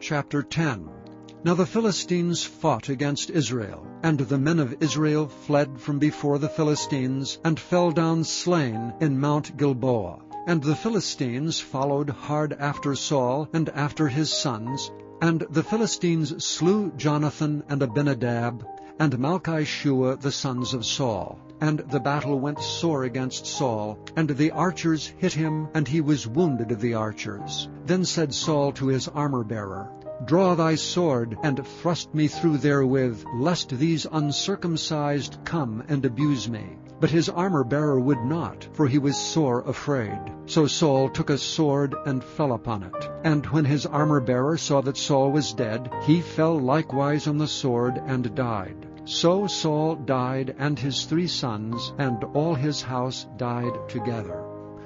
Chapter 10. Now the Philistines fought against Israel, and the men of Israel fled from before the Philistines, and fell down slain in Mount Gilboa. And the Philistines followed hard after Saul and after his sons, and the Philistines slew Jonathan and Abinadab, and Malchishua the sons of Saul. And the battle went sore against Saul, and the archers hit him, and he was wounded of the archers. Then said Saul to his armor-bearer, Draw thy sword, and thrust me through therewith, lest these uncircumcised come and abuse me. But his armor-bearer would not, for he was sore afraid. So Saul took a sword and fell upon it. And when his armor-bearer saw that Saul was dead, he fell likewise on the sword and died. So Saul died, and his 3 sons, and all his house died together.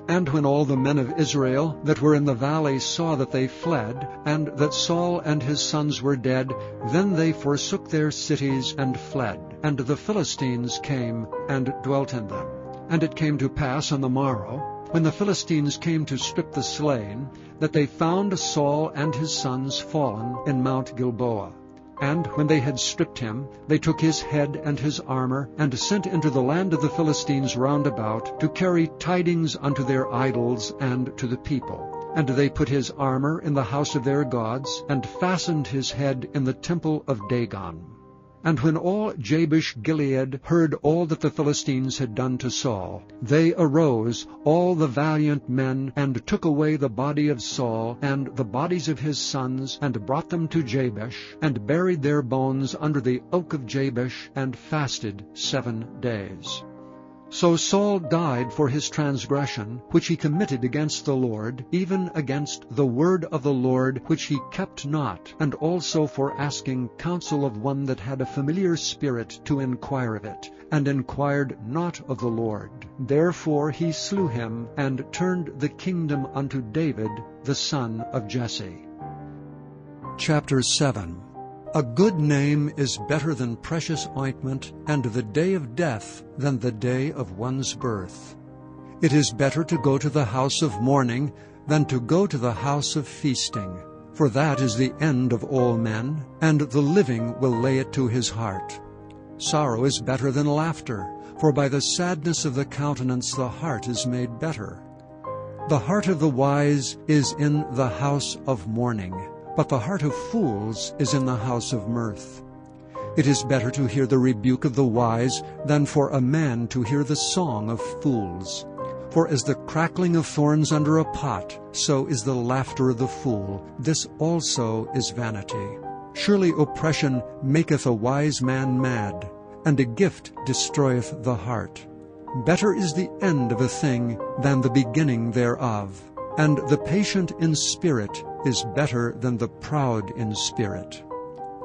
And when all the men of Israel that were in the valley saw that they fled, and that Saul and his sons were dead, then they forsook their cities and fled. And the Philistines came and dwelt in them. And it came to pass on the morrow, when the Philistines came to strip the slain, that they found Saul and his sons fallen in Mount Gilboa. And when they had stripped him, they took his head and his armor, and sent into the land of the Philistines round about, to carry tidings unto their idols and to the people. And they put his armor in the house of their gods, and fastened his head in the temple of Dagon. And when all Jabesh-Gilead heard all that the Philistines had done to Saul, they arose, all the valiant men, and took away the body of Saul and the bodies of his sons, and brought them to Jabesh, and buried their bones under the oak of Jabesh, and fasted 7 days. So Saul died for his transgression, which he committed against the Lord, even against the word of the Lord, which he kept not, and also for asking counsel of one that had a familiar spirit to inquire of it, and inquired not of the Lord. Therefore he slew him, and turned the kingdom unto David, the son of Jesse. Chapter 7. A good name is better than precious ointment, and the day of death than the day of one's birth. It is better to go to the house of mourning than to go to the house of feasting, for that is the end of all men, and the living will lay it to his heart. Sorrow is better than laughter, for by the sadness of the countenance the heart is made better. The heart of the wise is in the house of mourning, but the heart of fools is in the house of mirth. It is better to hear the rebuke of the wise than for a man to hear the song of fools. For as the crackling of thorns under a pot, so is the laughter of the fool. This also is vanity. Surely oppression maketh a wise man mad, and a gift destroyeth the heart. Better is the end of a thing than the beginning thereof, and the patient in spirit is better than the proud in spirit.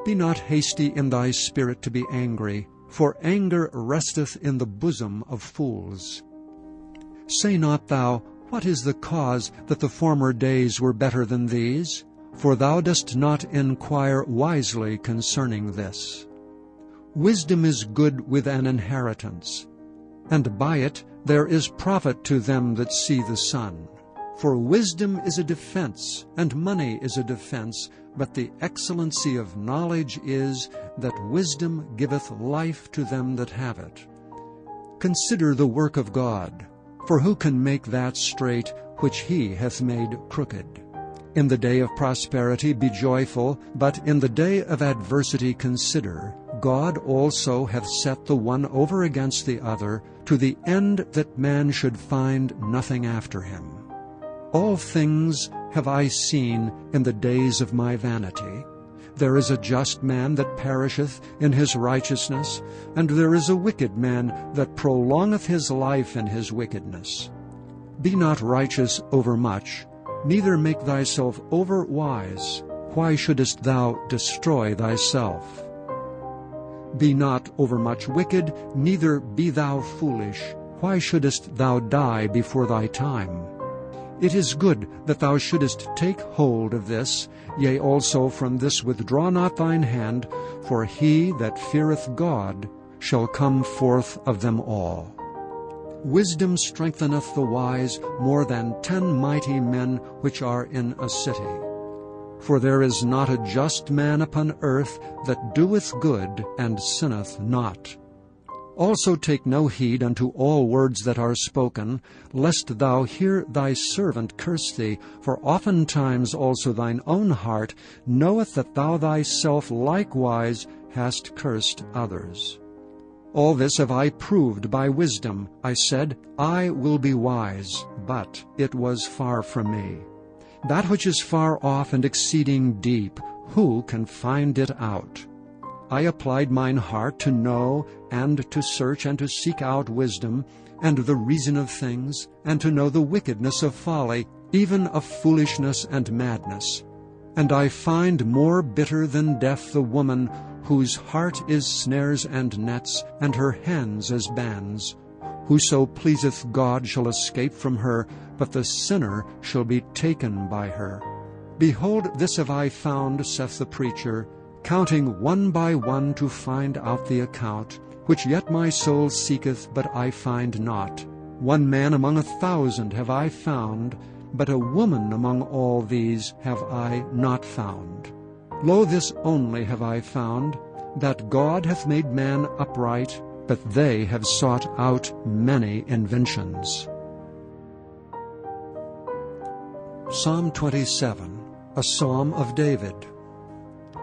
Be not hasty in thy spirit to be angry, for anger resteth in the bosom of fools. Say not thou, What is the cause that the former days were better than these? For thou dost not inquire wisely concerning this. Wisdom is good with an inheritance, and by it there is profit to them that see the sun. For wisdom is a defense, and money is a defense, but the excellency of knowledge is that wisdom giveth life to them that have it. Consider the work of God, for who can make that straight which he hath made crooked? In the day of prosperity be joyful, but in the day of adversity consider, God also hath set the one over against the other, to the end that man should find nothing after him. All things have I seen in the days of my vanity. There is a just man that perisheth in his righteousness, and there is a wicked man that prolongeth his life in his wickedness. Be not righteous overmuch, neither make thyself over wise. Why shouldest thou destroy thyself? Be not overmuch wicked, neither be thou foolish. Why shouldest thou die before thy time? It is good that thou shouldest take hold of this, yea, also from this withdraw not thine hand, for he that feareth God shall come forth of them all. Wisdom strengtheneth the wise more than 10 mighty men which are in a city. For there is not a just man upon earth that doeth good and sinneth not. Also take no heed unto all words that are spoken, lest thou hear thy servant curse thee. For oftentimes also thine own heart knoweth that thou thyself likewise hast cursed others. All this have I proved by wisdom. I said, I will be wise, but it was far from me. That which is far off and exceeding deep, who can find it out? I applied mine heart to know and to search and to seek out wisdom, and the reason of things, and to know the wickedness of folly, even of foolishness and madness. And I find more bitter than death the woman whose heart is snares and nets, and her hands as bands. Whoso pleaseth God shall escape from her, but the sinner shall be taken by her. Behold, this have I found, saith the preacher, counting one by one to find out the account, which yet my soul seeketh, but I find not. One man among 1,000 have I found, but a woman among all these have I not found. Lo, this only have I found, that God hath made man upright, but they have sought out many inventions. Psalm 27, a psalm of David.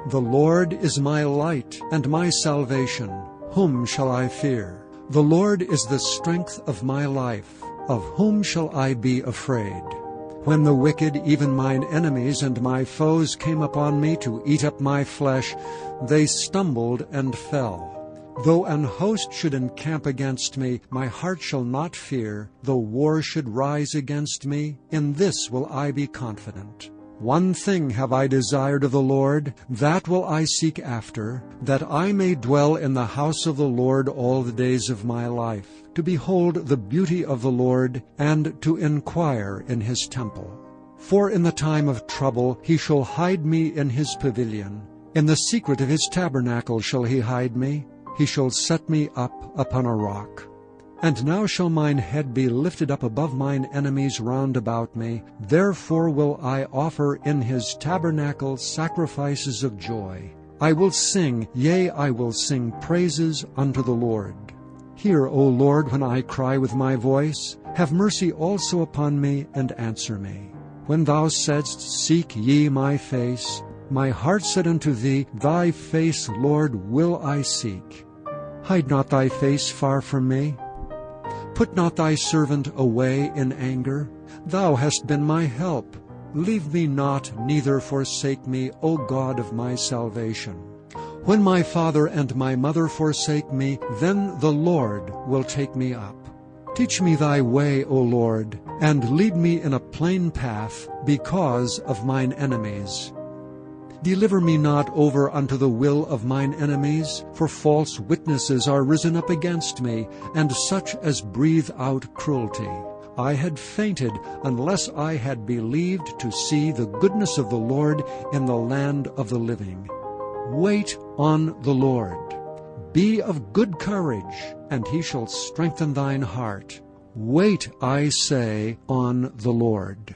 The Lord is my light and my salvation. Whom shall I fear? The Lord is the strength of my life. Of whom shall I be afraid? When the wicked, even mine enemies and my foes, came upon me to eat up my flesh, they stumbled and fell. Though an host should encamp against me, my heart shall not fear. Though war should rise against me, in this will I be confident. One thing have I desired of the Lord, that will I seek after, that I may dwell in the house of the Lord all the days of my life, to behold the beauty of the Lord, and to inquire in his temple. For in the time of trouble he shall hide me in his pavilion. In the secret of his tabernacle shall he hide me. He shall set me up upon a rock. And now shall mine head be lifted up above mine enemies round about me. Therefore will I offer in his tabernacle sacrifices of joy. I will sing, yea, I will sing praises unto the Lord. Hear, O Lord, when I cry with my voice. Have mercy also upon me, and answer me. When thou saidst, Seek ye my face, my heart said unto thee, Thy face, Lord, will I seek. Hide not thy face far from me. Put not thy servant away in anger. Thou hast been my help. Leave me not, neither forsake me, O God of my salvation. When my father and my mother forsake me, then the Lord will take me up. Teach me thy way, O Lord, and lead me in a plain path because of mine enemies. Deliver me not over unto the will of mine enemies, for false witnesses are risen up against me, and such as breathe out cruelty. I had fainted unless I had believed to see the goodness of the Lord in the land of the living. Wait on the Lord. Be of good courage, and he shall strengthen thine heart. Wait, I say, on the Lord.